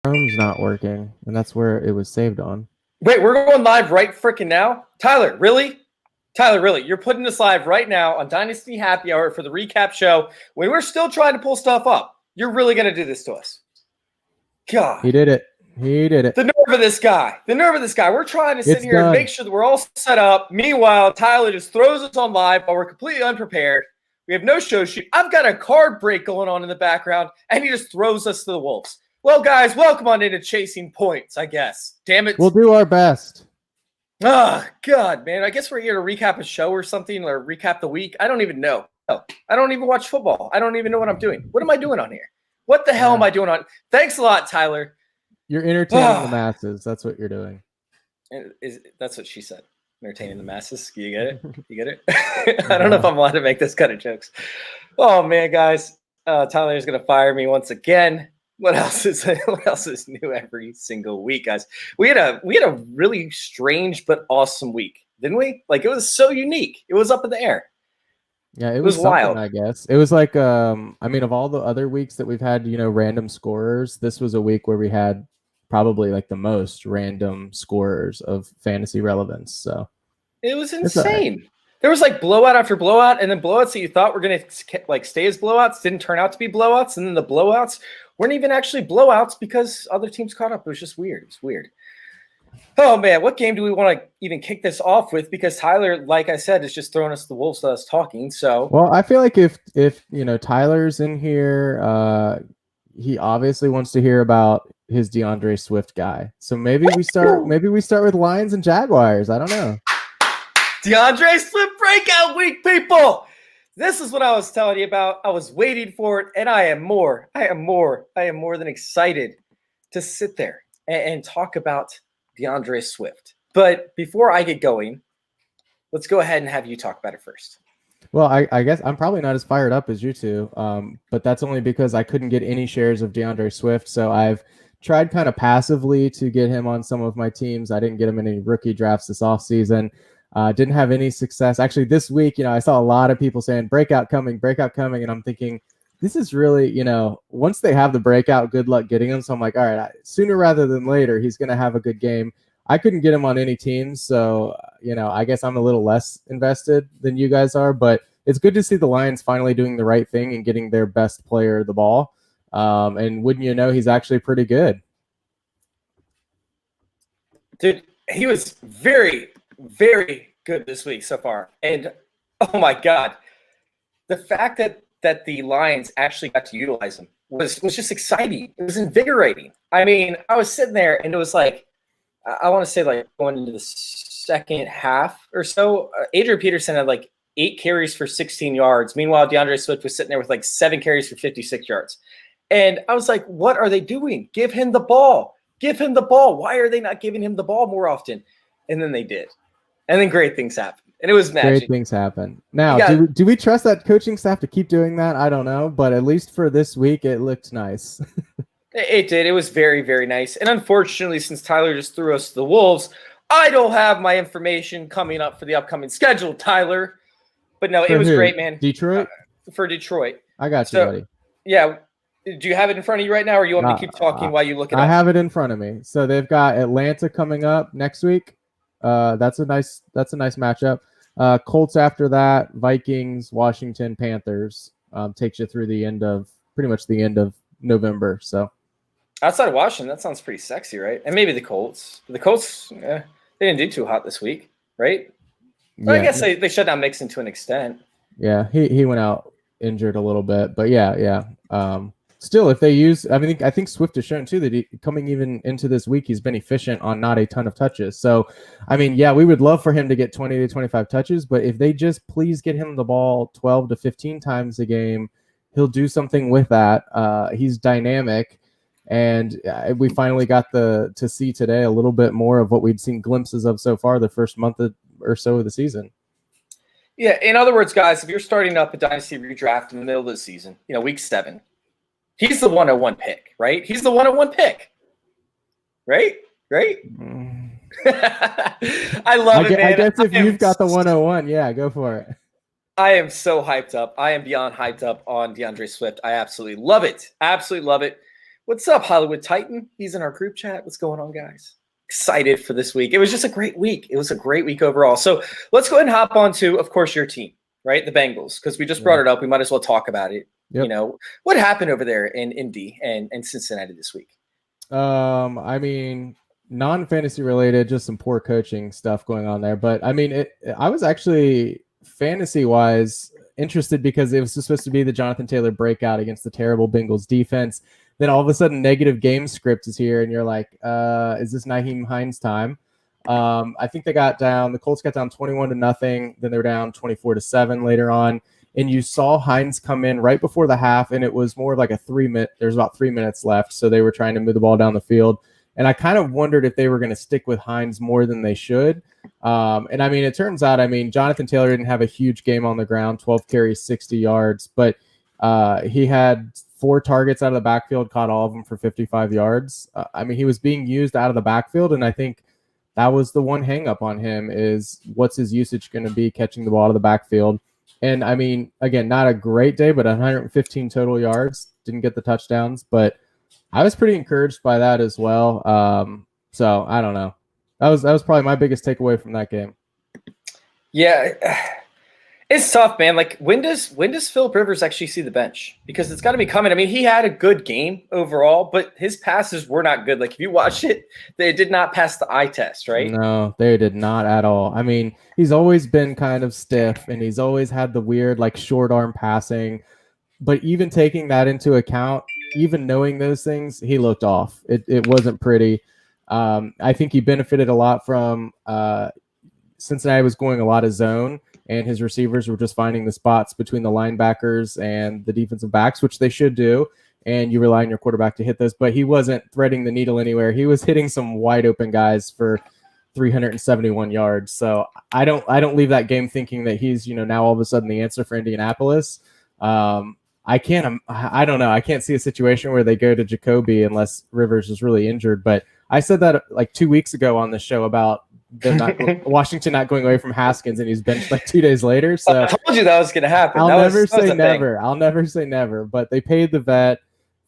Chrome's not working, and that's where it was saved on. Wait, we're going live right freaking now? Tyler, really? Tyler, really? You're putting this live right now on Dynasty Happy Hour for the recap show when we're still trying to pull stuff up. You're really going to do this to us? God. He did it. He did it. The nerve of this guy. The nerve of this guy. We're trying to sit here and make sure that we're all set up. Meanwhile, Tyler just throws us on live while we're completely unprepared. We have no show sheet. I've got a card break going on in the background, and he just throws us to the wolves. Well, guys, welcome on into Chasing Points, I guess. Damn it. We'll do our best. Oh, God, man. I guess we're here to recap a show or something, or recap the week. I don't even know. I don't even watch football. I don't even know what I'm doing. What am I doing on here? What the hell am I doing on? Thanks a lot, Tyler. You're entertaining the masses. That's what you're doing. That's what she said. Entertaining the masses. You get it? You get it? I don't know if I'm allowed to make this kind of jokes. Oh, man, guys. Tyler's going to fire me once again. What else is new every single week, guys? We had a really strange but awesome week, didn't we? Like, it was so unique. It was up in the air. Yeah, it was wild. I guess it was like I mean, of all the other weeks that we've had, random scorers, this was a week where we had probably like the most random scorers of fantasy relevance. So it was insane. Right. There was like blowout after blowout, and then blowouts that you thought were going to like stay as blowouts didn't turn out to be blowouts, and then the blowouts weren't even actually blowouts because other teams caught up. It was just weird. It was weird. Oh, man, what game do we want to even kick this off with? Because Tyler, like I said, is just throwing us the wolves to us talking. So, well, I feel like if Tyler's in here, he obviously wants to hear about his DeAndre Swift guy. So maybe we start with Lions and Jaguars. I don't know. DeAndre Swift breakout week, people. This is what I was telling you about. I was waiting for it, and I am more than excited to sit there and talk about DeAndre Swift. But before I get going, let's go ahead and have you talk about it first. Well, I guess I'm probably not as fired up as you two, but that's only because I couldn't get any shares of DeAndre Swift. So I've tried kind of passively to get him on some of my teams. I didn't get him in any rookie drafts this offseason. Didn't have any success. Actually, this week, I saw a lot of people saying breakout coming. And I'm thinking, this is really, once they have the breakout, good luck getting him. So I'm like, all right, sooner rather than later, he's going to have a good game. I couldn't get him on any teams. So, I guess I'm a little less invested than you guys are, but it's good to see the Lions finally doing the right thing and getting their best player the ball. And wouldn't you know, he's actually pretty good. Dude, he was very, very good this week so far. And, oh, my God, the fact that the Lions actually got to utilize him was just exciting. It was invigorating. I mean, I was sitting there and it was like, I want to say like going into the second half or so, Adrian Peterson had like 8 carries for 16 yards. Meanwhile, DeAndre Swift was sitting there with like 7 carries for 56 yards. And I was like, what are they doing? Give him the ball. Give him the ball. Why are they not giving him the ball more often? And then they did. And then great things happened. And it was magic. Great things happen. Now, do we trust that coaching staff to keep doing that? I don't know. But at least for this week, it looked nice. It did. It was very, very nice. And unfortunately, since Tyler just threw us to the wolves, I don't have my information coming up for the upcoming schedule, Tyler. But no, it was great, man. Detroit? For Detroit. I got you, buddy. Yeah. Do you have it in front of you right now, or you want me to keep talking while you look it up? I have it in front of me. So they've got Atlanta coming up next week. That's a nice matchup. Colts after that, Vikings, Washington, Panthers. Takes you through pretty much the end of November. So outside of Washington, that sounds pretty sexy, right? And maybe the Colts. The Colts, they didn't do too hot this week, right? Well, yeah. I guess they shut down Mixon to an extent. Yeah, he went out injured a little bit, but yeah. Still, if they use, I think Swift has shown too that coming even into this week, he's been efficient on not a ton of touches. So, we would love for him to get 20 to 25 touches, but if they just please get him the ball 12 to 15 times a game, he'll do something with that. He's dynamic, and we finally got to see today a little bit more of what we'd seen glimpses of so far the first month or so of the season. Yeah, in other words, guys, if you're starting up a dynasty redraft in the middle of the season, week 7, he's the 101 pick, right? He's the 101 pick, right? I love it, man. I guess if you've got the 101, yeah, go for it. I am so hyped up. I am beyond hyped up on DeAndre Swift. I absolutely love it. Absolutely love it. What's up, Hollywood Titan? He's in our group chat. What's going on, guys? Excited for this week. It was just a great week. It was a great week overall. So let's go ahead and hop on to, of course, your team, right? The Bengals, because we just brought it up. We might as well talk about it. Yep. You know, what happened over there in Indy and Cincinnati this week? I mean, non-fantasy related, just some poor coaching stuff going on there. But I mean, I was actually fantasy-wise interested because it was supposed to be the Jonathan Taylor breakout against the terrible Bengals defense. Then all of a sudden, negative game script is here, and you're like, is this Nyheim Hines time? I think the Colts got down 21-0. Then they were down 24-7 later on. And you saw Hines come in right before the half, and it was more like a 3-minute. There's about 3 minutes left, so they were trying to move the ball down the field. And I kind of wondered if they were going to stick with Hines more than they should. And I mean, it turns out, Jonathan Taylor didn't have a huge game on the ground, 12 carries, 60 yards, but he had 4 targets out of the backfield, caught all of them for 55 yards. He was being used out of the backfield, and I think that was the one hang up on him is what's his usage going to be catching the ball out of the backfield. And I mean, again, not a great day, but 115 total yards, didn't get the touchdowns, but I was pretty encouraged by that as well. So I don't know. That was probably my biggest takeaway from that game. Yeah, it's tough, man. Like, when does Phillip Rivers actually see the bench? Because it's got to be coming. I mean, he had a good game overall, but his passes were not good. Like, if you watch it, they did not pass the eye test, right? No, they did not at all. I mean, he's always been kind of stiff, and he's always had the weird, like, short arm passing. But even taking that into account, even knowing those things, he looked off. It wasn't pretty. I think he benefited a lot from Cincinnati was going a lot of zone, and his receivers were just finding the spots between the linebackers and the defensive backs, which they should do, and you rely on your quarterback to hit those. But he wasn't threading the needle anywhere. He was hitting some wide open guys for 371 yards. So I don't leave that game thinking that he's now all of a sudden the answer for Indianapolis. I don't know. I can't see a situation where they go to Jacoby unless Rivers is really injured. But I said that like 2 weeks ago on the show about Washington not going away from Haskins, and he's benched like 2 days later. So I told you that was going to happen. I'll never say never. But they paid the vet,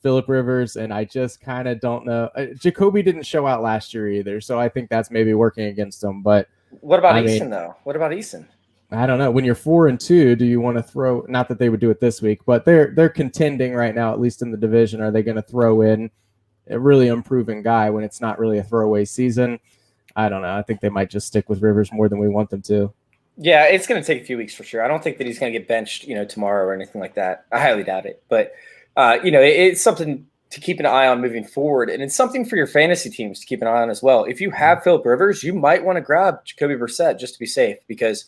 Phillip Rivers, and I just kind of don't know. Jacoby didn't show out last year either, so I think that's maybe working against him. But what about Eason though? What about Eason? I don't know. When you're 4-2, do you want to throw? Not that they would do it this week, but they're contending right now, at least in the division. Are they going to throw in a really improving guy when it's not really a throwaway season? I don't know. I think they might just stick with Rivers more than we want them to. Yeah, it's going to take a few weeks for sure. I don't think that he's going to get benched, tomorrow or anything like that. I highly doubt it. But it's something to keep an eye on moving forward, and it's something for your fantasy teams to keep an eye on as well. If you have Phillip Rivers, you might want to grab Jacoby Brissett just to be safe, because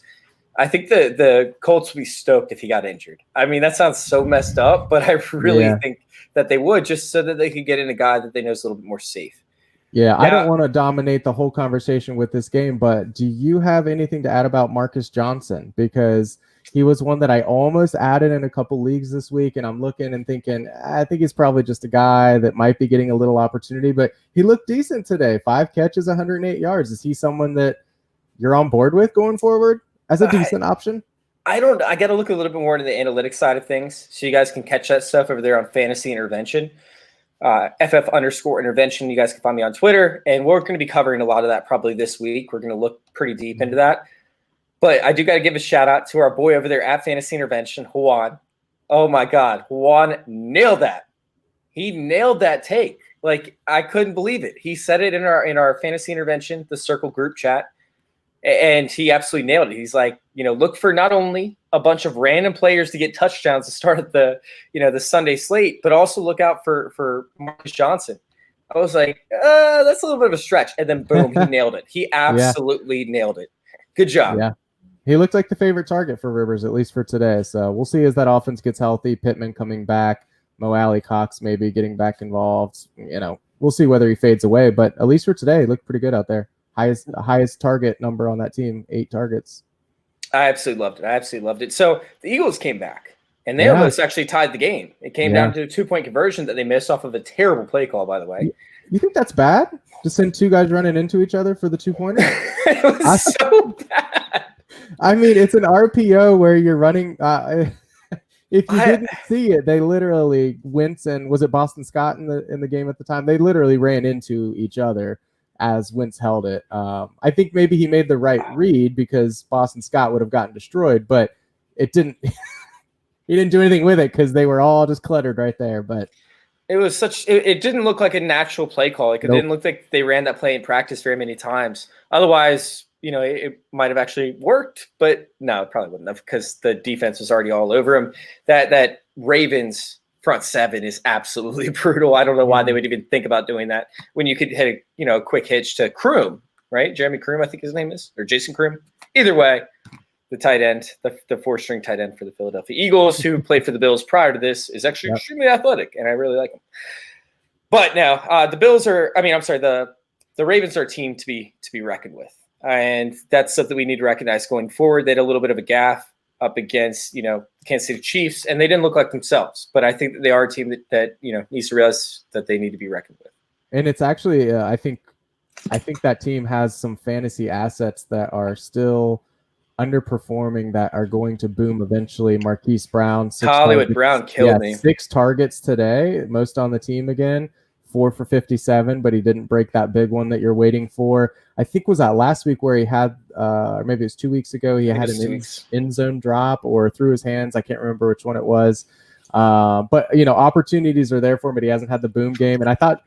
I think the Colts would be stoked if he got injured. I mean, that sounds so messed up, but I really think that they would, just so that they could get in a guy that they know is a little bit more safe. Yeah, I don't want to dominate the whole conversation with this game, but do you have anything to add about Marcus Johnson? Because he was one that I almost added in a couple leagues this week, and I'm looking and thinking, I think he's probably just a guy that might be getting a little opportunity, but he looked decent today. 5 catches, 108 yards. Is he someone that you're on board with going forward as a decent option? I got to look a little bit more into the analytics side of things, so you guys can catch that stuff over there on Fantasy Intervention. FF_intervention. You guys can find me on Twitter, and we're going to be covering a lot of that probably this week. We're going to look pretty deep into that. But I do got to give a shout out to our boy over there at Fantasy Intervention, Juan. Oh my God, Juan nailed that. He nailed that take. Like, I couldn't believe it. He said it in our Fantasy Intervention, the Circle group chat, and he absolutely nailed it. He's like, look for not only a bunch of random players to get touchdowns to start at the Sunday slate, but also look out for Marcus Johnson. I was like, that's a little bit of a stretch. And then boom, he nailed it. He absolutely nailed it. Good job. Yeah. He looked like the favorite target for Rivers, at least for today. So we'll see as that offense gets healthy. Pittman coming back, Mo Alley Cox maybe getting back involved. We'll see whether he fades away, but at least for today, he looked pretty good out there. Highest target number on that team, 8 targets. I absolutely loved it. So the Eagles came back, and they almost actually tied the game. It came down to a 2-point conversion that they missed off of a terrible play call, by the way. You think that's bad? To send 2 guys running into each other for the 2-pointer? It was so bad. I mean, it's an RPO where you're running. If you didn't see it, they literally Wentz and was it Boston Scott in the game at the time? They literally ran into each other as Wentz held it. I think maybe he made the right read because Boston Scott would have gotten destroyed, but it didn't. He didn't do anything with it because they were all just cluttered right there. But it was it didn't look like a natural play call. Like, it didn't look like they ran that play in practice very many times. Otherwise, it might have actually worked, but no, it probably wouldn't have because the defense was already all over him. That Ravens front seven is absolutely brutal. I don't know why they would even think about doing that when you could hit a quick hitch to Kroom, right? Jeremy Kroom, I think his name is, or Jason Kroom. Either way, the tight end, the four-string tight end for the Philadelphia Eagles, who played for the Bills prior to this, is actually extremely athletic, and I really like him. But now the Bills are – the Ravens are a team to be reckoned with, and that's something we need to recognize going forward. They had a little bit of a gaffe up against, Kansas City Chiefs, and they didn't look like themselves. But I think that they are a team that needs to realize that they need to be reckoned with. And it's actually I think that team has some fantasy assets that are still – underperforming that are going to boom eventually. Marquis Brown, Brown killed me. 6 targets today, most on the team again, 4 for 57, but he didn't break that big one that you're waiting for. I think was that last week where he had, or maybe it was 2 weeks ago, he had an end zone drop or through his hands. I can't remember which one it was. But opportunities are there for him, but he hasn't had the boom game. And I thought,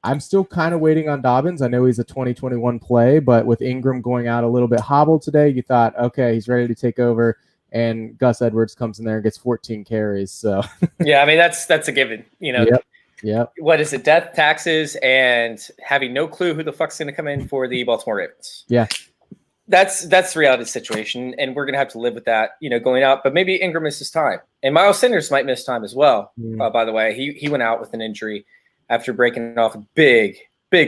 I'm still kind of waiting on Dobbins. I know he's a 2021 play, but with Ingram going out a little bit hobbled today, you thought, okay, he's ready to take over, and Gus Edwards comes in there and gets 14 carries. So yeah, that's a given. Yep. What is it? Death, taxes, and having no clue who the fuck's going to come in for the Baltimore Ravens. Yeah, that's the reality situation, and we're going to have to live with that, going out. But maybe Ingram misses time, and Miles Sanders might miss time as well. By the way, he went out with an injury after breaking off a big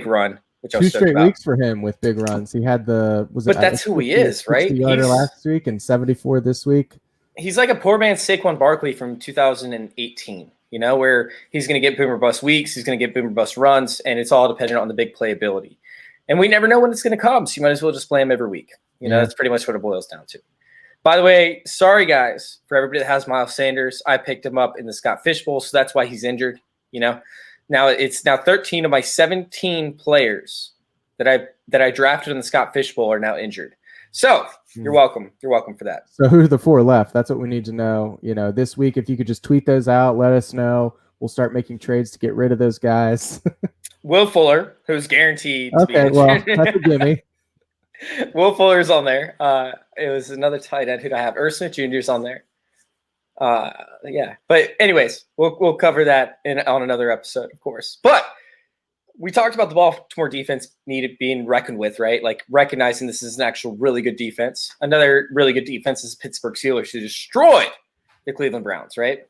run, which I was 2 straight weeks for him with big runs. He had but that's who he is, right? 60-yarder last week and 74 this week. He's like a poor man's Saquon Barkley from 2018, where he's going to get boomer bust weeks, he's going to get boomer bust runs, and it's all dependent on the big playability. And we never know when it's going to come, so you might as well just play him every week. That's pretty much what it boils down to. By the way, sorry guys, for everybody that has Miles Sanders, I picked him up in the Scott Fish Bowl, so that's why he's injured, Now it's 13 of my 17 players that I drafted in the Scott Fish Bowl are now injured. So you're welcome. You're welcome for that. So who are the 4 left? That's what we need to know. This week, if you could just tweet those out, let us know. We'll start making trades to get rid of those guys. Will Fuller, who's guaranteed to be injured. Well, that's a gimme. Will Fuller's on there. It was another tight end who I have. Irv Smith Jr.'s on there. But anyways, we'll cover that on another episode, of course. But we talked about the Baltimore defense being reckoned with, right? Like recognizing this is an actual really good defense. Another really good defense is Pittsburgh Steelers, who destroyed the Cleveland Browns, right?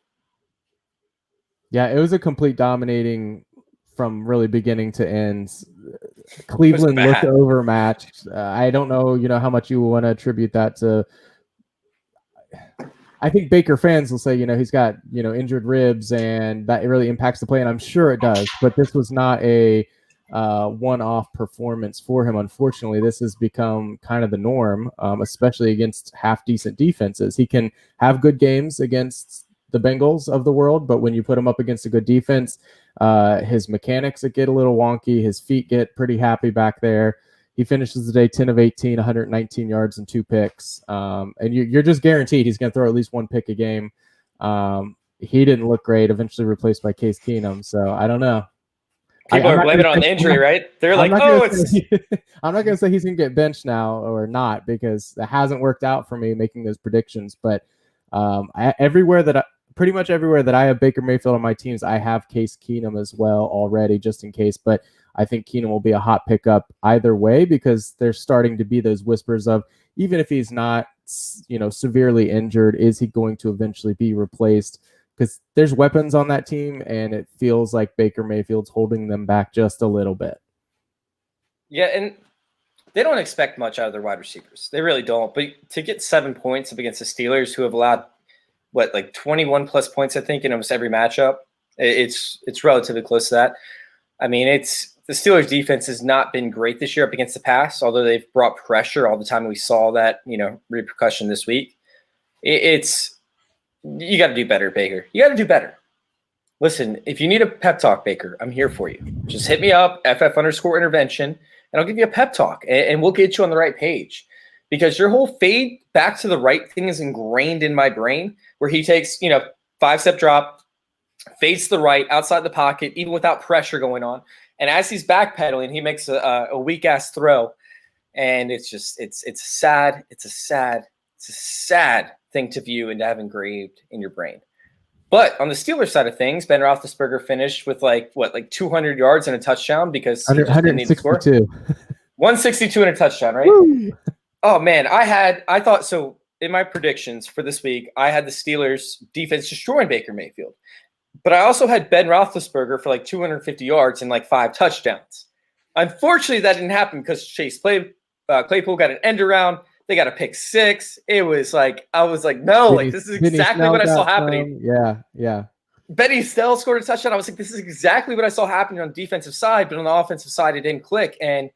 Yeah, it was a complete dominating from really beginning to end. Cleveland looked overmatched. I don't know, how much you want to attribute that to. I think Baker fans will say, he's got, injured ribs and that really impacts the play. And I'm sure it does, but this was not a one-off performance for him. Unfortunately, this has become kind of the norm, especially against half-decent defenses. He can have good games against the Bengals of the world, but when you put him up against a good defense, his mechanics get a little wonky. His feet get pretty happy back there. He finishes the day 10 of 18, 119 yards and 2 picks. And you're just guaranteed he's going to throw at least 1 pick a game. He didn't look great, eventually replaced by Case Keenum. So I don't know. People are blaming it on the injury, right? They're like, it's... I'm not going to say he's going to get benched now or not because it hasn't worked out for me making those predictions. But pretty much everywhere that I have Baker Mayfield on my teams, I have Case Keenum as well already, just in case. But I think Keenum will be a hot pickup either way because there's starting to be those whispers of even if he's not, severely injured, is he going to eventually be replaced? Because there's weapons on that team, and it feels like Baker Mayfield's holding them back just a little bit. Yeah, and they don't expect much out of their wide receivers. They really don't. But to get 7 points up against the Steelers, who have allowed, 21 plus points, I think, in almost every matchup, it's relatively close to that. I mean, the Steelers' defense has not been great this year up against the pass, although they've brought pressure all the time. We saw that, repercussion this week. It's You got to do better, Baker. You got to do better. Listen, if you need a pep talk, Baker, I'm here for you. Just hit me up, FF_intervention, and I'll give you a pep talk, and we'll get you on the right page. Because your whole fade back to the right thing is ingrained in my brain, where he takes, 5-step drop, fades to the right, outside the pocket, even without pressure going on. And as he's backpedaling, he makes a weak-ass throw. And it's just, it's sad. It's a sad thing to view and to have engraved in your brain. But on the Steelers side of things, Ben Roethlisberger finished with like 200 yards and a touchdown because he just didn't need to score. 162 and a touchdown, right? Woo! Oh man, I thought so. In my predictions for this week, I had the Steelers defense destroying Baker Mayfield, but I also had Ben Roethlisberger for like 250 yards and like 5 touchdowns. Unfortunately, that didn't happen because Chase Claypool got an end around. They got a pick 6. It was like, I was like, no, like this is exactly what I saw happening. Yeah. Benny Snell scored a touchdown. I was like, this is exactly what I saw happening on the defensive side, but on the offensive side, it didn't click. And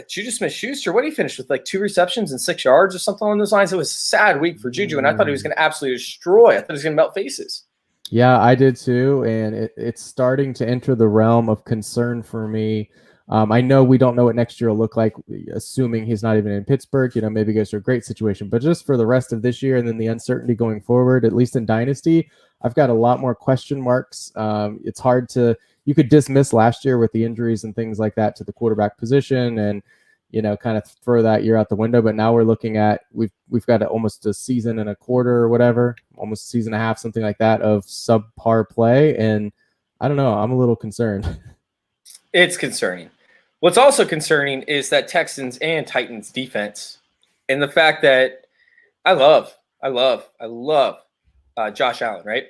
Juju Smith-Schuster, what did he finish with? Like 2 receptions and 6 yards or something along those lines? It was a sad week for Juju, and I thought he was going to absolutely destroy. I thought he was going to melt faces. Yeah, I did too, and it's starting to enter the realm of concern for me. I know we don't know what next year will look like, assuming he's not even in Pittsburgh. Maybe he goes to a great situation. But just for the rest of this year and then the uncertainty going forward, at least in Dynasty, I've got a lot more question marks. It's hard to – you could dismiss last year with the injuries and things like that to the quarterback position and, kind of throw that year out the window. But now we're looking at – we've got almost a season and a quarter or whatever, almost a season and a half, something like that, of subpar play. And I don't know. I'm a little concerned. It's concerning. What's also concerning is that Texans and Titans defense, and the fact that I love Josh Allen, right?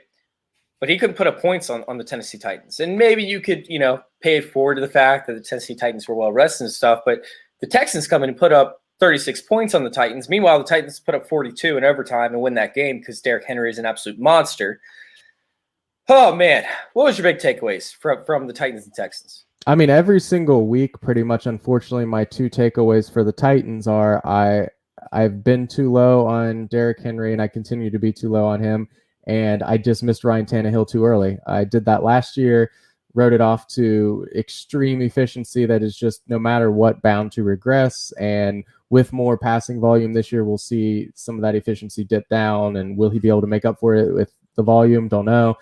But he couldn't put up points on the Tennessee Titans. And maybe you could, pay it forward to the fact that the Tennessee Titans were well rested and stuff. But the Texans come in and put up 36 points on the Titans. Meanwhile, the Titans put up 42 in overtime and win that game because Derrick Henry is an absolute monster. Oh, man. What was your big takeaways from the Titans and Texans? I mean, every single week, pretty much, unfortunately, my 2 takeaways for the Titans are I've been too low on Derrick Henry, and I continue to be too low on him, and I dismissed Ryan Tannehill too early. I did that last year, wrote it off to extreme efficiency that is just no matter what bound to regress, and with more passing volume this year, we'll see some of that efficiency dip down, and will he be able to make up for it with the volume? Don't know.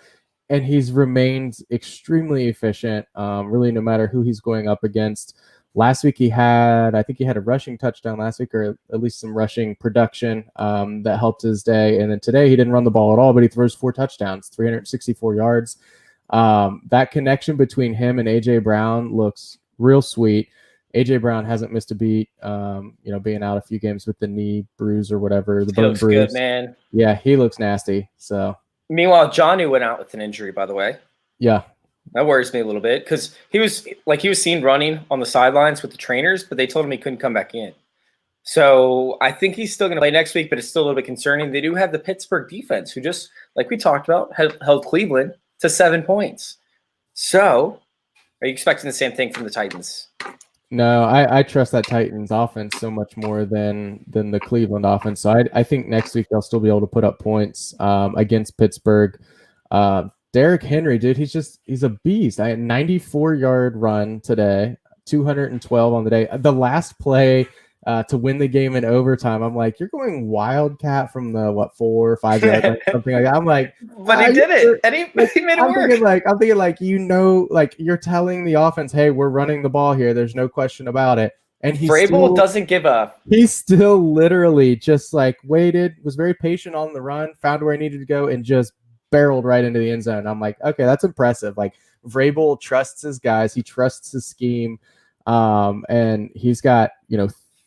And he's remained extremely efficient, really, no matter who he's going up against. Last week I think he had a rushing touchdown last week, or at least some rushing production that helped his day. And then today he didn't run the ball at all, but he throws 4 touchdowns, 364 yards. That connection between him and A.J. Brown looks real sweet. A.J. Brown hasn't missed a beat, being out a few games with the knee bruise or whatever. The bone bruise. Good, man. Yeah, he looks nasty. So. Meanwhile, Jonnu went out with an injury, by the way. Yeah. That worries me a little bit because he was seen running on the sidelines with the trainers, but they told him he couldn't come back in. So I think he's still going to play next week, but it's still a little bit concerning. They do have the Pittsburgh defense who just, like we talked about, held Cleveland to 7 points. So are you expecting the same thing from the Titans? No, I trust that Titans offense so much more than the Cleveland offense. So I think next week they'll still be able to put up points against Pittsburgh. Derrick Henry, dude, he's a beast. I had 94-yard run today, 212 on the day. The last play to win the game in overtime, I'm like, you're going wildcat from the 4 or 5 yard line, something like that. I'm like, but he did it, and he made it work. I'm thinking you're telling the offense, hey, we're running the ball here. There's no question about it. And Vrabel doesn't give up. He still literally just waited, was very patient on the run, found where he needed to go, and just barreled right into the end zone. I'm like, okay, that's impressive. Vrabel trusts his guys. He trusts his scheme. And he's got,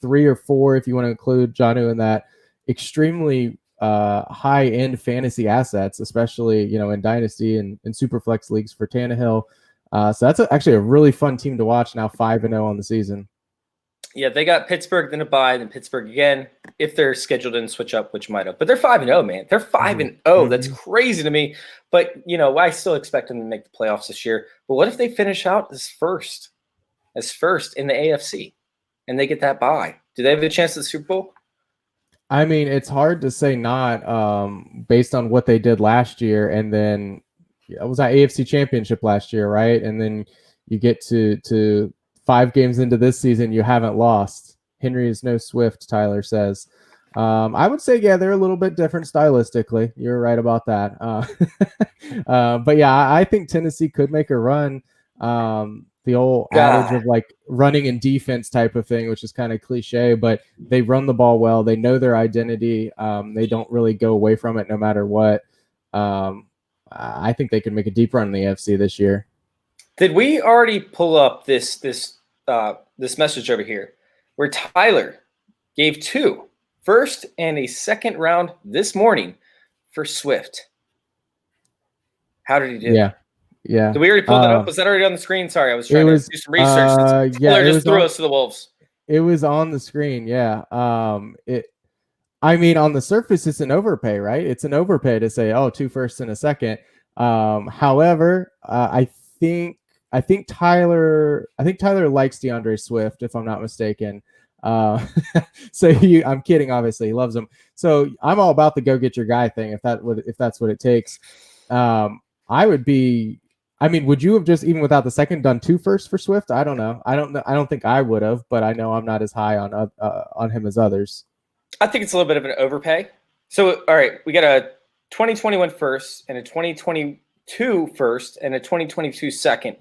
3 or 4, if you want to include Jonnu in that, extremely high-end fantasy assets, especially, in Dynasty and Superflex leagues for Tannehill. So that's actually a really fun team to watch now, 5-0 on the season. Yeah, they got Pittsburgh, then a bye, then Pittsburgh again, if they're scheduled in switch up, which might have. But they're 5-0, man. They're 5-0. Mm-hmm. That's crazy to me. But, I still expect them to make the playoffs this year. But what if they finish out as first in the AFC, and they get that bye? Do they have a chance at the Super Bowl? I mean, it's hard to say not based on what they did last year, and then it was that AFC Championship last year, right? And then you get to 5 games into this season, you haven't lost. Henry is no Swift, Tyler says. I would say, yeah, they're a little bit different stylistically. You're right about that. But yeah, I think Tennessee could make a run. The old adage of like running and defense type of thing, which is kind of cliche, but they run the ball well. They know their identity. They don't really go away from it no matter what. I think they could make a deep run in the AFC this year. Did we already pull up this message over here where Tyler gave 2 first and a second round this morning for Swift? How did he do? Yeah. Did we already pull that up? Was that already on the screen? Sorry, I was trying to do some research. Yeah, just threw us to the wolves. It was on the screen. Yeah. I mean, on the surface, it's an overpay, right? It's an overpay to say, oh, 2 firsts and a second. However, I think Tyler likes DeAndre Swift, if I'm not mistaken. So I'm kidding. Obviously, he loves him. So I'm all about the go get your guy thing. If that's what it takes. Would you have just, even without the second, done 2 firsts for Swift? I don't know. I don't think I would have, but I know I'm not as high on him as others. I think it's a little bit of an overpay. So, all right, we got a 2021 first and a 2022 first and a 2022 second.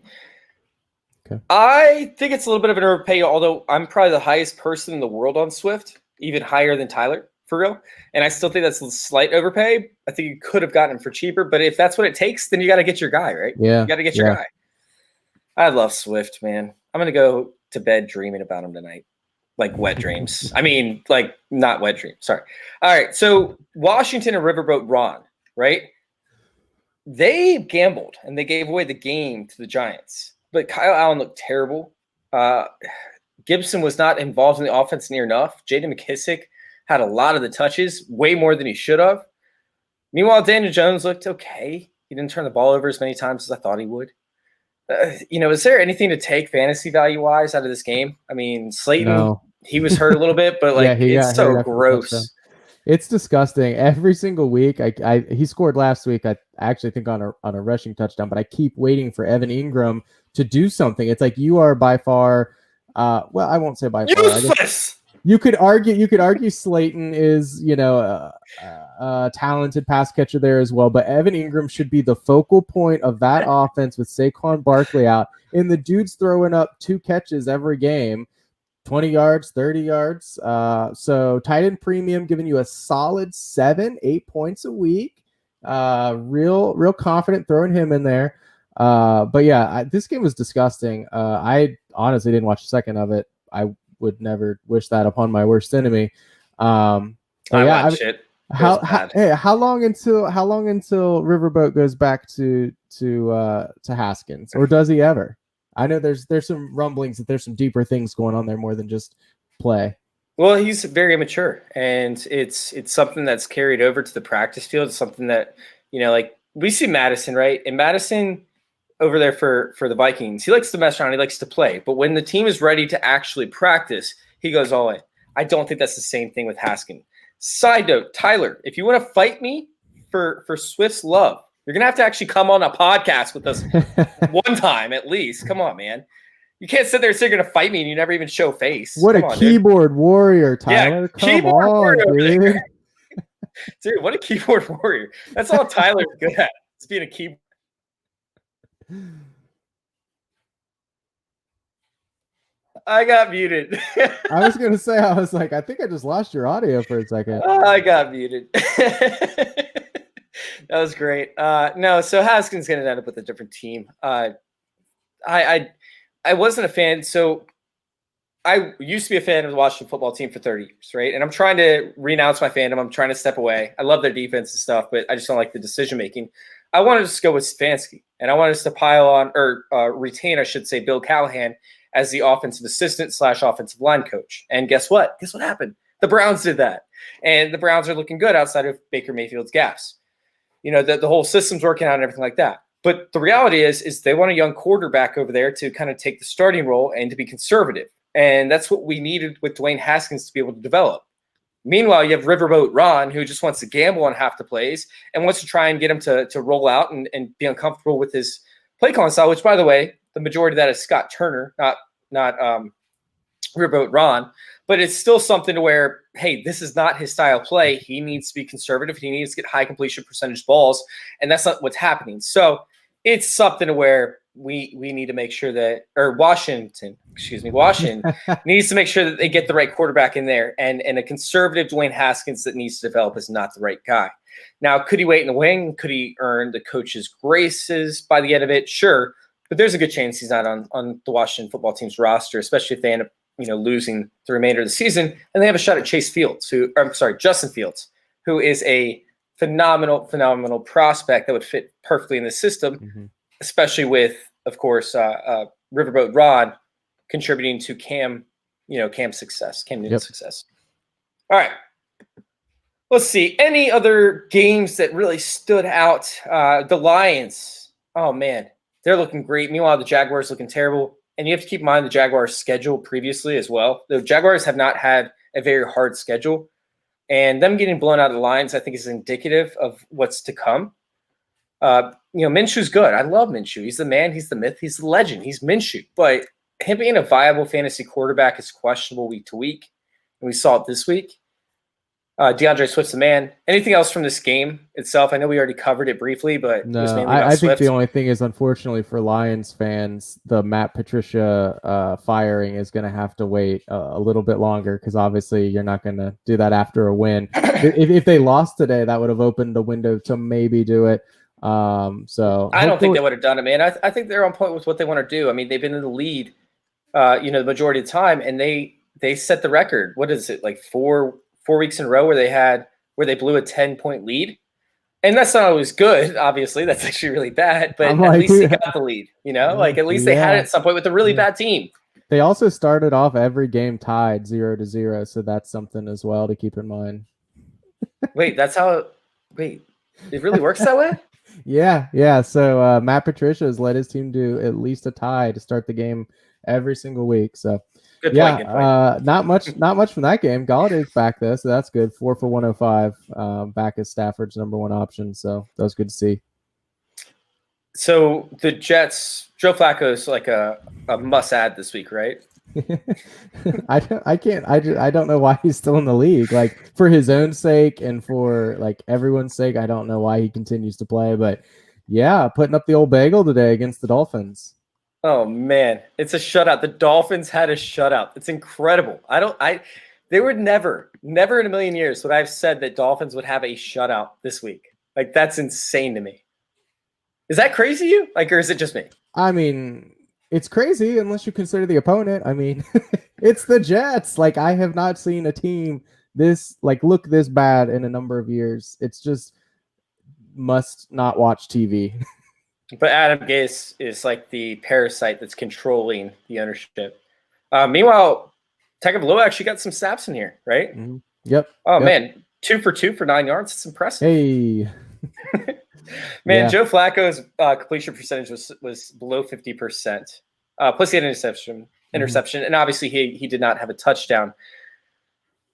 Okay. I think it's a little bit of an overpay, although I'm probably the highest person in the world on Swift, even higher than Tyler, for real. And I still think that's a slight overpay. I think you could have gotten him for cheaper, but if that's what it takes, then you got to get your guy, right? Yeah. You got to get your guy. I love Swift, man. I'm going to go to bed dreaming about him tonight. Like wet dreams. I mean, like not wet dreams. Sorry. All right. So Washington and Riverboat Ron, right? They gambled and they gave away the game to the Giants. But Kyle Allen looked terrible. Gibson was not involved in the offense near enough. J.D. McKissick had a lot of the touches, way more than he should have. Meanwhile, Daniel Jones looked okay. He didn't turn the ball over as many times as I thought he would. Is there anything to take fantasy value-wise out of this game? I mean, Slayton, he was hurt a little bit, but it's so gross. It's disgusting. Every single week, he scored last week. I actually think on a rushing touchdown, but I keep waiting for Evan Ingram to do something. It's like you are by far, I won't say by far. Useless. You could argue Slayton is, a talented pass catcher there as well, but Evan Ingram should be the focal point of that offense with Saquon Barkley out. And the dude's throwing up 2 catches every game, 20 yards, 30 yards. So tight end premium giving you a solid 7-8 points a week. Real confident throwing him in there. But yeah, this game was disgusting. I honestly didn't watch a second of it. I would never wish that upon my worst enemy. I watched it. How long until Riverboat goes back to Haskins, or does he ever? I know there's some rumblings that there's some deeper things going on there more than just play. Well, he's very immature, and it's something that's carried over to the practice field. It's something that like we see Madison, right? And Madison over there for the Vikings, he likes to mess around, he likes to play, but when the team is ready to actually practice, he goes all in. I don't think that's the same thing with Haskins. Side note, Tyler, if you want to fight me for Swift's love, you're gonna have to actually come on a podcast with us one time at least. Come on, man. You can't sit there and say you're gonna fight me and you never even show face. What a keyboard warrior, Tyler. Yeah, come on, dude. Dude, what a keyboard warrior. That's all Tyler's good at. It's being a keyboard. I got muted. I was going to say, I was like, I think I just lost your audio for a second. I got muted. That was great. No, so Haskins going to end up with a different team. I wasn't a fan. So I used to be a fan of the Washington football team for 30 years, right? And I'm trying to renounce my fandom. I'm trying to step away. I love their defense and stuff, but I just don't like the decision-making. I wanted to just go with Stefanski, and I wanted us to pile on or retain, I should say, Bill Callahan as the offensive assistant / offensive line coach. And guess what? Guess what happened? The Browns did that. And the Browns are looking good outside of Baker Mayfield's gaffes. The whole system's working out and everything like that. But the reality is they want a young quarterback over there to kind of take the starting role and to be conservative. And that's what we needed with Dwayne Haskins to be able to develop. Meanwhile, you have Riverboat Ron, who just wants to gamble on half the plays and wants to try and get him to roll out and be uncomfortable with his play calling style, which, by the way, the majority of that is Scott Turner, not Riverboat Ron. But it's still something to where, hey, this is not his style of play. He needs to be conservative. He needs to get high completion percentage balls, and that's not what's happening. So it's something to where we need to make sure that, or Washington needs to make sure that they get the right quarterback in there. And a conservative Dwayne Haskins that needs to develop is not the right guy. Now, could he wait in the wing? Could he earn the coach's graces by the end of it? Sure. But there's a good chance he's not on the Washington football team's roster, especially if they end up, losing the remainder of the season. And they have a shot at Justin Fields, who is a phenomenal prospect that would fit perfectly in the system, especially with, of course, Riverboat Ron contributing to Cam Newton's success. All right. Let's see. Any other games that really stood out? The Lions. Oh, man. They're looking great. Meanwhile, the Jaguars looking terrible. And you have to keep in mind the Jaguars' schedule previously as well. The Jaguars have not had a very hard schedule. And them getting blown out of the Lions, I think, is indicative of what's to come. Minshew's good. I love Minshew. He's the man. He's the myth. He's the legend. He's Minshew. But him being a viable fantasy quarterback is questionable week to week. And we saw it this week. DeAndre Swift's the man. Anything else from this game itself? I know we already covered it briefly, but no, it was mainly about I Swift. think the only thing is, unfortunately for Lions fans, the Matt Patricia firing is going to have to wait a little bit longer, because obviously you're not going to do that after a win. if they lost today, that would have opened a window to maybe do it. So I don't think they would have done it, man. I think they're on point with what they want to do. I mean, they've been in the lead, the majority of the time, and they set the record. What is it, like four weeks in a row where they blew a 10-point lead? And that's not always good, obviously. That's actually really bad, but at least they got the lead, at least they had it at some point with a really bad team. They also started off every game tied 0-0, so that's something as well to keep in mind. Wait, it really works that way? Yeah. So Matt Patricia has led his team to at least a tie to start the game every single week. So good point. Not much from that game. Galladay's back though, so that's good. 4 for 105, back as Stafford's number one option. So that was good to see. So the Jets, Joe Flacco's like a must add this week, right? I don't know why he's still in the league. Like, for his own sake and for like everyone's sake, I don't know why he continues to play. But yeah, putting up the old bagel today against the Dolphins. Oh man, it's a shutout. The Dolphins had a shutout. It's incredible. They would never in a million years would I have said that Dolphins would have a shutout this week. Like, that's insane to me. Is that crazy to you? Like, or is it just me? I mean, it's crazy unless you consider the opponent. I mean, it's the Jets. Like, I have not seen a team look this bad in a number of years. It's just must not watch TV. But Adam Gase is like the parasite that's controlling the ownership. Meanwhile, Tagovailoa actually got some snaps in here, right? Mm-hmm. Yep. Oh, man. 2 for 2 for 9 yards. It's impressive. Hey. Man, yeah. Joe Flacco's completion percentage was below 50%. Plus he had an interception, and obviously he did not have a touchdown.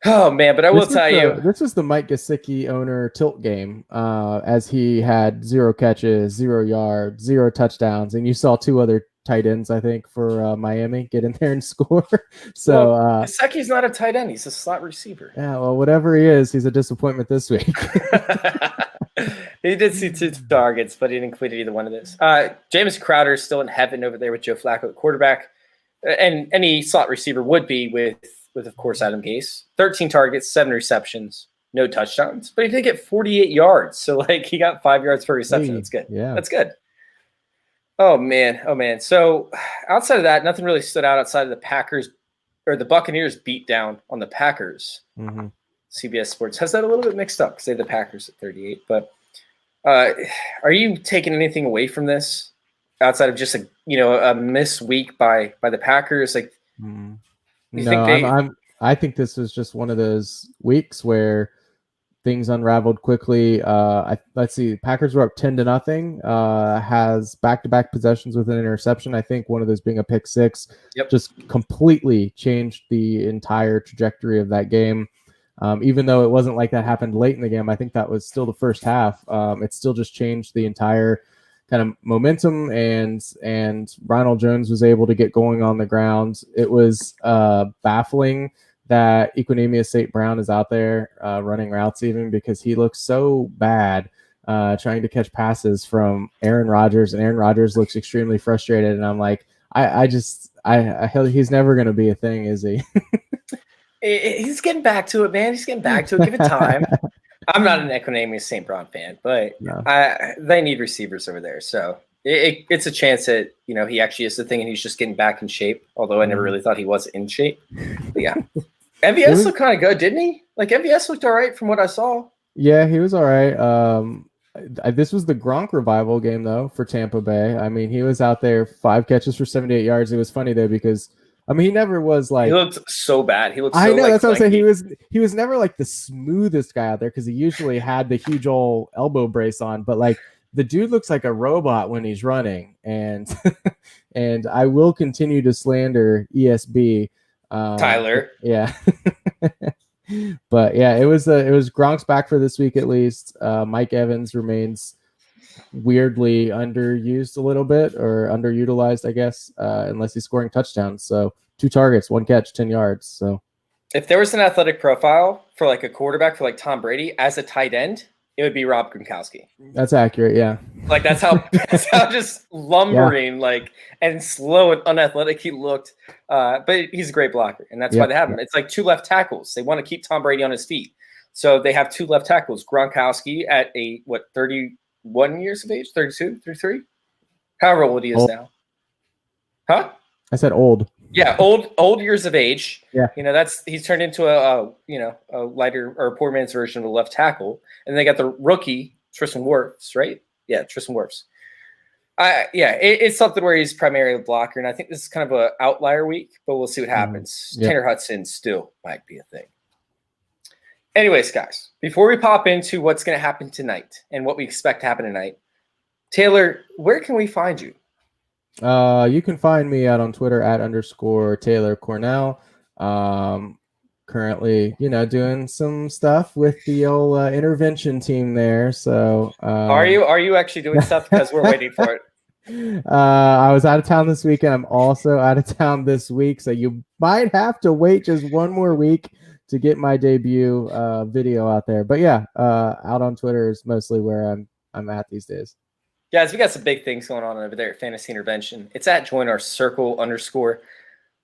Oh man, but I will tell you, this was the Mike Gesicki owner tilt game, as he had 0 catches, 0 yards, 0 touchdowns, and you saw 2 other tight ends, I think, for Miami get in there and score. So Gesicki's not a tight end; he's a slot receiver. Yeah, well, whatever he is, he's a disappointment this week. He did see 2 targets, but he didn't complete either one of those. Jameis Crowder is still in heaven over there with Joe Flacco at quarterback, and any slot receiver would be with of course Adam Gase. 13 targets, 7 receptions, no touchdowns, but he did get 48 yards. So like he got 5 yards per reception. That's good. Yeah, that's good. Oh man. So outside of that, nothing really stood out outside of the Packers or the Buccaneers beat down on the Packers. Mm-hmm. CBS Sports has that a little bit mixed up because they have the Packers at 38. But are you taking anything away from this outside of just a miss week by the Packers? Like, I think this was just one of those weeks where things unraveled quickly. Let's see, Packers were up 10-0. Has back-to-back possessions with an interception. I think one of those being a pick six. Yep. Just completely changed the entire trajectory of that game. Even though it wasn't like that happened late in the game, I think that was still the first half. It still just changed the entire kind of momentum, and Ronald Jones was able to get going on the ground. It was baffling that Equinemius St. Brown is out there running routes, even because he looks so bad trying to catch passes from Aaron Rodgers, and Aaron Rodgers looks extremely frustrated. And I'm like, he's never going to be a thing, is he? He's getting back to it, man. He's getting back to it. Give it time. I'm not an Equinemius St. Brown fan, but No. they need receivers over there. So it's a chance that, he actually is the thing and he's just getting back in shape, although I never really thought he was in shape. But yeah. MVS looked kind of good, didn't he? Like, MVS looked all right from what I saw. Yeah, he was all right. This was the Gronk revival game, though, for Tampa Bay. I mean, he was out there, 5 catches for 78 yards. It was funny, though, because he never was like. He looked so bad. He looked. I know, that's what I'm saying. He He was never like the smoothest guy out there, because he usually had the huge old elbow brace on. But like, the dude looks like a robot when he's running, and and I will continue to slander ESB. Tyler. Yeah. But yeah, it was Gronk's back for this week at least. Mike Evans remains weirdly underused a little bit, or underutilized, I guess, unless he's scoring touchdowns. So 2 targets, 1 catch, 10 yards. So if there was an athletic profile for like a quarterback for like Tom Brady as a tight end, it would be Rob Gronkowski. That's accurate, yeah. Like that's how just lumbering, like, and slow and unathletic he looked. But he's a great blocker, and that's why they have him. It's like 2 left tackles. They want to keep Tom Brady on his feet, so they have 2 left tackles. Gronkowski at 31 years of age, 32, 33, however old he is now. Huh? I said old. Yeah, old years of age. Yeah, he's turned into a lighter or a poor man's version of a left tackle, and they got the rookie Tristan Wirfs, right? Yeah, Tristan Wirfs. It's something where he's primarily a blocker, and I think this is kind of an outlier week, but we'll see what happens. Yeah. Tanner Hudson still might be a thing. Anyways, guys, before we pop into what's going to happen tonight and what we expect to happen tonight, Taylor, where can we find you? You can find me out on Twitter at _Taylor Cornell. Currently, doing some stuff with the old intervention team there. So, are you actually doing stuff? Because we're waiting for it. I was out of town this weekend. I'm also out of town this week, so you might have to wait just one more week to get my debut video out there. But yeah, out on Twitter is mostly where I'm at these days. Guys, we got some big things going on over there at Fantasy Intervention. It's at Join Our Circle _.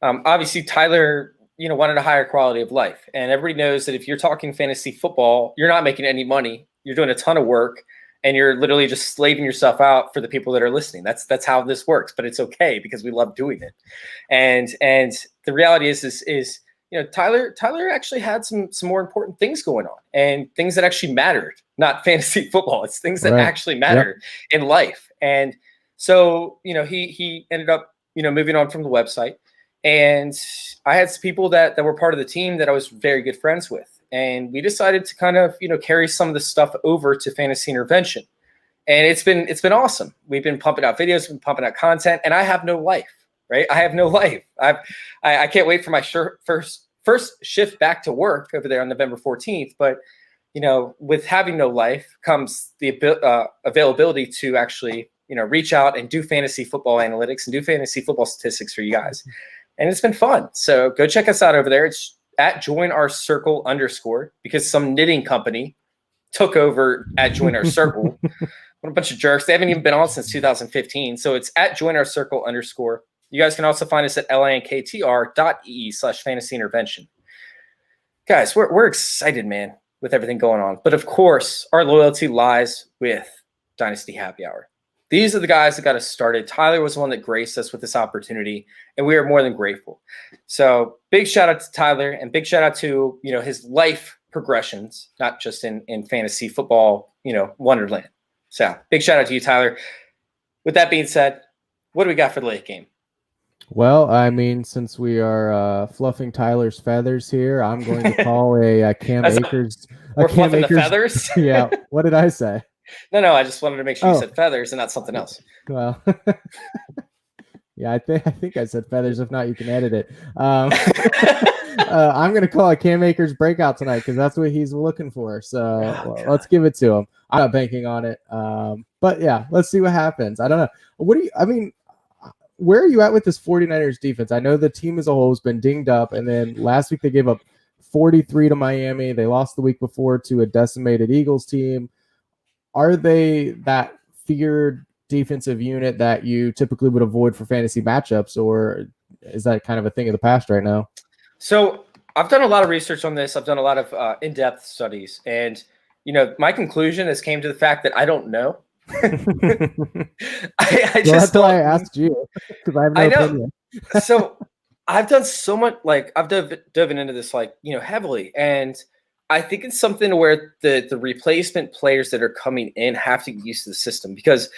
Obviously, Tyler, wanted a higher quality of life. And everybody knows that if you're talking fantasy football, you're not making any money. You're doing a ton of work, and you're literally just slaving yourself out for the people that are listening. That's how this works, but it's okay because we love doing it. And the reality is Tyler actually had some more important things going on, and things that actually mattered. Not fantasy football. It's things that actually matter in life. And so, he ended up, moving on from the website. And I had some people that were part of the team that I was very good friends with. And we decided to kind of, carry some of this stuff over to Fantasy Intervention. And it's been awesome. We've been pumping out videos, we've been pumping out content, and I have no life, right? I have no life. I can't wait for my first shift back to work over there on November 14th. But with having no life comes the availability to actually, reach out and do fantasy football analytics and do fantasy football statistics for you guys. And it's been fun. So go check us out over there. It's at Join Our Circle _ because some knitting company took over at Join Our Circle. What a bunch of jerks. They haven't even been on since 2015. So it's at Join Our Circle _ You guys can also find us at linktr.ee/fantasy intervention. Guys, we're excited, man, with everything going on. But of course, our loyalty lies with Dynasty Happy Hour. These are the guys that got us started. Tyler was the one that graced us with this opportunity, and we are more than grateful. So big shout out to Tyler, and big shout out to, his life progressions, not just in fantasy football, Wonderland. So big shout out to you, Tyler. With that being said, what do we got for the late game? Well, I mean, since we are fluffing Tyler's feathers here, I'm going to call a Cam Akers. We're fluffing the feathers? Yeah. What did I say? No, I just wanted to make sure you said feathers and not something else. Well, yeah, I think I said feathers. If not, you can edit it. I'm going to call it Cam Akers breakout tonight because that's what he's looking for. So let's give it to him. I'm not banking on it. But yeah, let's see what happens. I don't know. Where are you at with this 49ers defense? I know the team as a whole has been dinged up, and then last week they gave up 43 to Miami. They lost the week before to a decimated Eagles team. Are they that feared defensive unit that you typically would avoid for fantasy matchups, or is that kind of a thing of the past right now? So I've done a lot of research on this. I've done a lot of in-depth studies, and my conclusion has came to the fact that I don't know. That's why I asked you, because I have no opinion. So I've done so much, I've dove into this heavily, and I think it's something where the replacement players that are coming in have to get used to the system, because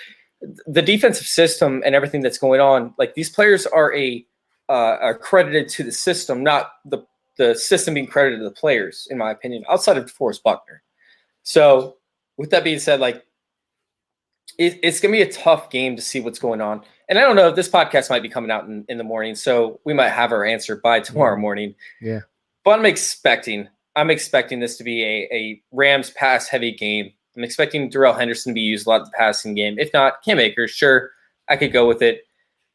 the defensive system and everything that's going on, these players are are credited to the system, not the system being credited to the players, in my opinion, outside of DeForest Buckner. So with that being said, it's going to be a tough game to see what's going on. And I don't know if this podcast might be coming out in the morning, so we might have our answer by tomorrow morning. Yeah. But I'm expecting this to be a Rams pass-heavy game. I'm expecting Darrell Henderson to be used a lot in the passing game. If not, Cam Akers, sure, I could go with it.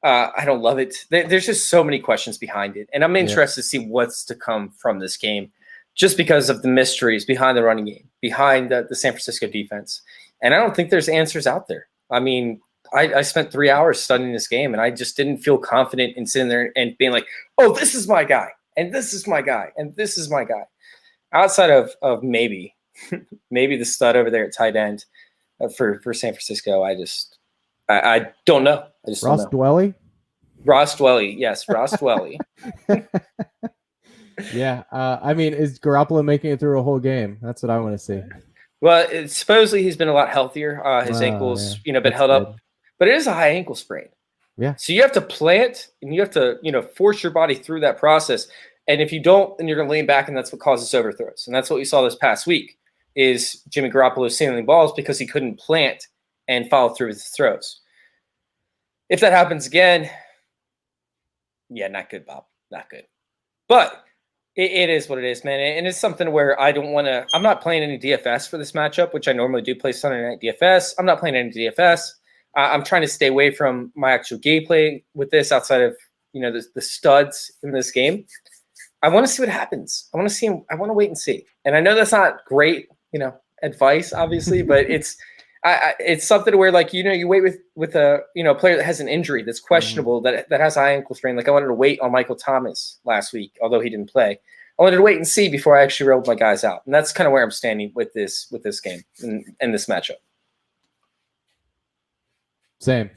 I don't love it. There's just so many questions behind it. And I'm interested to see what's to come from this game, just because of the mysteries behind the running game, behind the San Francisco defense. And I don't think there's answers out there. I mean, I spent 3 hours studying this game, and I just didn't feel confident in sitting there and being like, oh, this is my guy, and this is my guy, and this is my guy. Outside of maybe the stud over there at tight end for San Francisco, I don't know. I just Ross don't know. Dwelley? Ross Dwelley, yes, Ross Dwelley. Yeah, I mean, is Garoppolo making it through a whole game? That's what I want to see. Well, supposedly he's been a lot healthier. His ankles, been held up, but it is a high ankle sprain. Yeah. So you have to play it, and you have to, force your body through that process. And if you don't, then you're going to lean back, and that's what causes overthrows. And that's what we saw this past week is Jimmy Garoppolo sailing balls because he couldn't plant and follow through with his throws. If that happens again, yeah, not good, Bob. Not good. But it is what it is, man. And it's something where I'm not playing any DFS for this matchup, which I normally do play Sunday Night DFS. I'm not playing any DFS. I'm trying to stay away from my actual gameplay with this outside of, the studs in this game. I want to see what happens. I want to wait and see. And I know that's not great, advice, obviously, but it's something where you wait with a player that has an injury that's questionable, that has high ankle sprain. I wanted to wait on Michael Thomas last week, although he didn't play. I wanted to wait and see before I actually rolled my guys out, and that's kind of where I'm standing with this game and this matchup. Same.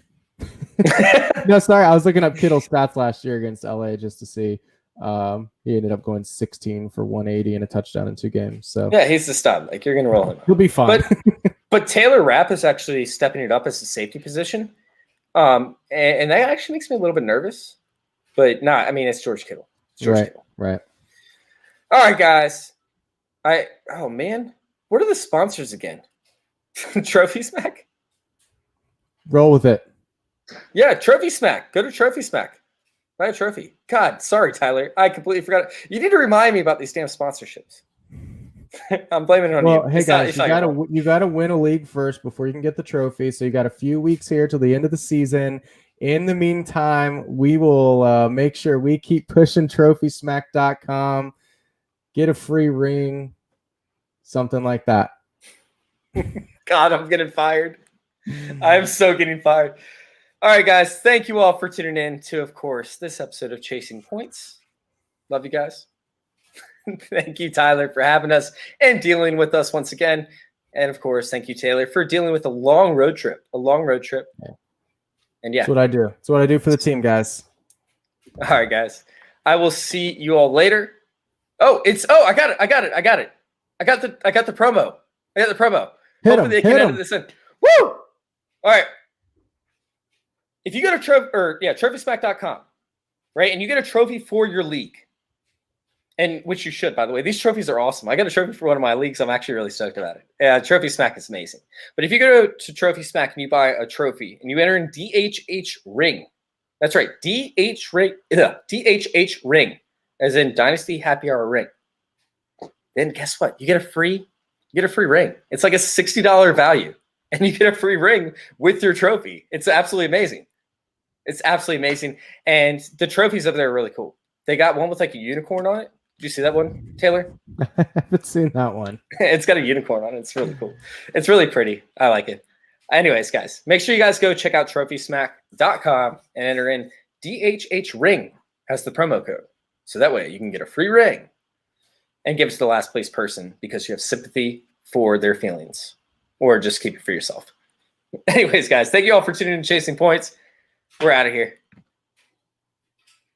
No, sorry, I was looking up Kittle's stats last year against LA just to see. He ended up going 16 for 180 and a touchdown in 2 games. So yeah, he's the stud. You're gonna roll him. He'll be fine. But Taylor Rapp is actually stepping it up as a safety position, and that actually makes me a little bit nervous. But it's George Kittle. It's George Kittle. Right. All right, guys. Oh man, what are the sponsors again? Trophy Smack. Roll with it. Yeah, Trophy Smack. Go to Trophy Smack. Buy a trophy. God, sorry, Tyler. I completely forgot. You need to remind me about these damn sponsorships. I'm blaming it on you. Well, hey guys, you gotta win a league first before you can get the trophy. So you got a few weeks here till the end of the season. In the meantime, we will make sure we keep pushing TrophySmack.com. Get a free ring, something like that. God, I'm getting fired. I'm so getting fired. All right, guys. Thank you all for tuning in to, of course, this episode of Chasing Points. Love you guys. Thank you, Tyler, for having us and dealing with us once again. And, of course, thank you, Taylor, for dealing with a long road trip. Yeah. And, yeah. That's what I do. That's what I do for the team, guys. All right, guys. I will see you all later. I got it. I got the promo. Hopefully they can edit this in. Woo! All right. If you go to TrophySmack.com, right, and you get a trophy for your league, and which you should, by the way, these trophies are awesome. I got a trophy for one of my leagues. I'm actually really stoked about it. Trophy Smack is amazing. But if you go to Trophy Smack and you buy a trophy and you enter in DHH Ring, that's right, DHH Ring, as in Dynasty Happy Hour ring, then guess what? You get a free ring. It's like a $60 value, and you get a free ring with your trophy. It's absolutely amazing. It's absolutely amazing. And the trophies up there are really cool. They got one with like a unicorn on it. Did you see that one, Taylor? I haven't seen that one. It's got a unicorn on it. It's really cool. It's really pretty. I like it. Anyways, guys, make sure you guys go check out TrophySmack.com and enter in DHH ring as the promo code. So that way you can get a free ring and give it to the last place person because you have sympathy for their feelings, or just keep it for yourself. Anyways, guys, thank you all for tuning in to Chasing Points. We're out of here.